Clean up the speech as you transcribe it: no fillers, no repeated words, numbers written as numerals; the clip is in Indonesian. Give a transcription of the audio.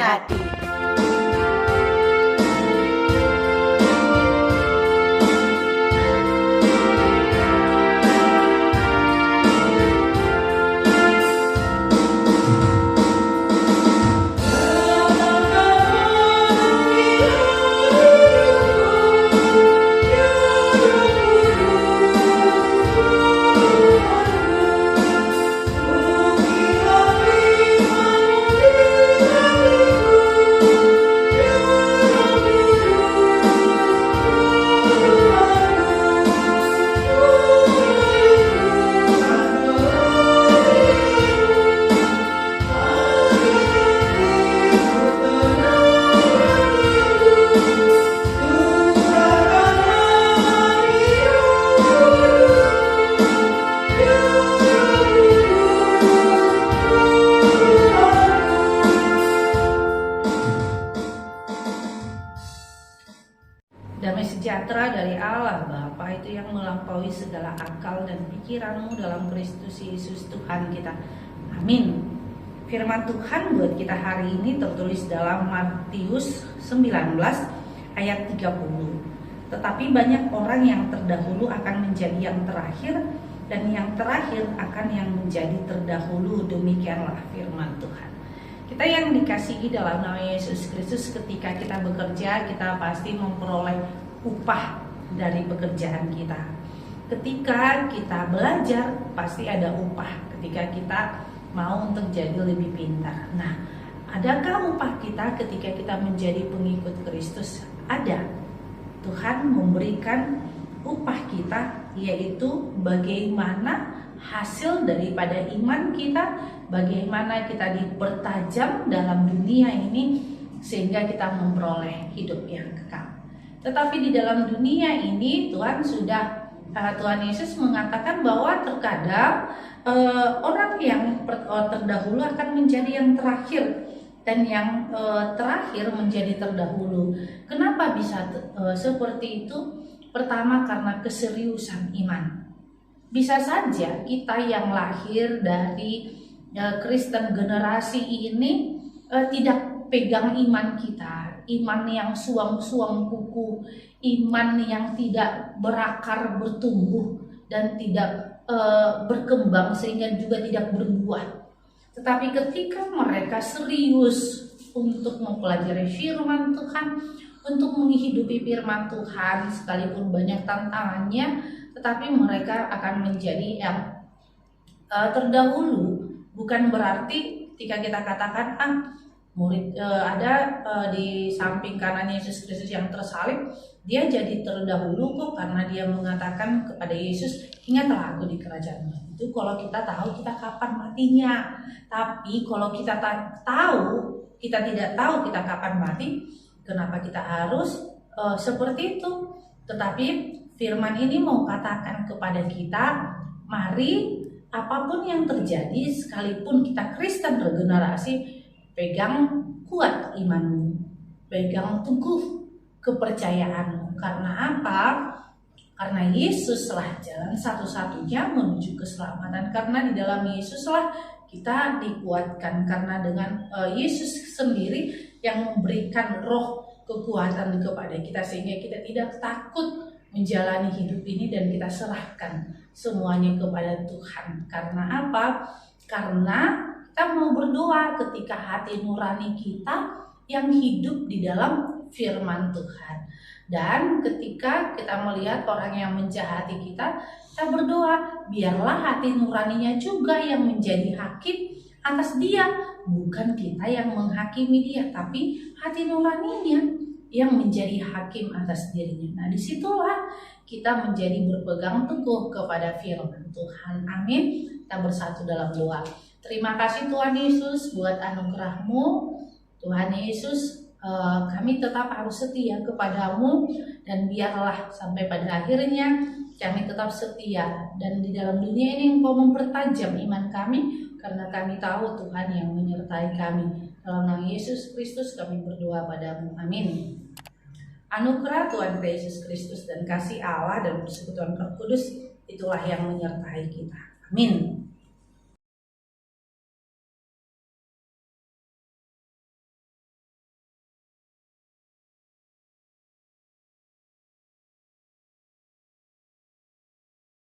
hati. Damai sejahtera dari Allah Bapa itu yang melampaui segala akal dan pikiranmu dalam Kristus Yesus Tuhan kita. Amin. Firman Tuhan buat kita hari ini tertulis dalam Matius 19 ayat 30. Tetapi banyak orang yang terdahulu akan menjadi yang terakhir, dan yang terakhir akan yang menjadi terdahulu. Demikianlah firman Tuhan. Kita yang dikasihi dalam nama Yesus Kristus, ketika kita bekerja, kita pasti memperoleh upah dari pekerjaan kita. Ketika kita belajar, pasti ada upah. Ketika kita mau untuk jadi lebih pintar. Nah, adakah upah kita ketika kita menjadi pengikut Kristus? Ada. Tuhan memberikan upah kita, yaitu bagaimana hasil daripada iman kita, bagaimana kita dipertajam dalam dunia ini sehingga kita memperoleh hidup yang kekal. Tetapi di dalam dunia ini Tuhan Yesus mengatakan bahwa terkadang orang yang terdahulu akan menjadi yang terakhir, dan yang terakhir menjadi terdahulu. Kenapa bisa seperti itu? Pertama, karena keseriusan iman. Bisa saja kita yang lahir dari Kristen generasi ini tidak pegang iman kita, iman yang suam-suam kuku, iman yang tidak berakar, bertumbuh, dan tidak berkembang sehingga juga tidak berbuah. Tetapi ketika mereka serius untuk mempelajari firman Tuhan, untuk menghidupi firman Tuhan, sekalipun banyak tantangannya, tetapi mereka akan menjadi yang terdahulu. Bukan berarti ketika kita katakan murid di samping kanan Yesus Kristus yang tersalib, dia jadi terdahulu kok karena dia mengatakan kepada Yesus, ingatlah aku di kerajaan. Itu kalau kita tahu kita kapan matinya. Tapi kalau kita tidak tahu kita kapan mati, kenapa kita harus seperti itu? Tetapi firman ini mau katakan kepada kita, mari apapun yang terjadi, sekalipun kita Kristen regenerasi, pegang kuat imanmu, pegang teguh kepercayaanmu. Karena apa? Karena Yesuslah jalan satu-satunya menuju keselamatan. Karena di dalam Yesuslah kita dikuatkan. Karena dengan Yesus sendiri yang memberikan roh kekuatan kepada kita, sehingga kita tidak takut menjalani hidup ini, dan kita serahkan semuanya kepada Tuhan. Karena apa? Karena kita mau berdoa ketika hati nurani kita yang hidup di dalam firman Tuhan. Dan ketika kita melihat orang yang menjahati kita, kita berdoa, biarlah hati nuraninya juga yang menjadi hakim atas dia. Bukan kita yang menghakimi dia, tapi hati nuraninya yang menjadi hakim atas dirinya. Nah, disitulah kita menjadi berpegang teguh kepada firman Tuhan. Amin. Kita bersatu dalam doa. Terima kasih Tuhan Yesus buat anugerah-Mu. Tuhan Yesus, kami tetap harus setia kepadamu, dan biarlah sampai pada akhirnya kami tetap setia, dan di dalam dunia ini Engkau mempertajam iman kami, karena kami tahu Tuhan yang menyertai kami. Dalam nama Yesus Kristus kami berdoa padamu. Amin. Anugerah Tuhan Yesus Kristus dan kasih Allah dan persekutuan Roh Kudus itulah yang menyertai kita. Amin.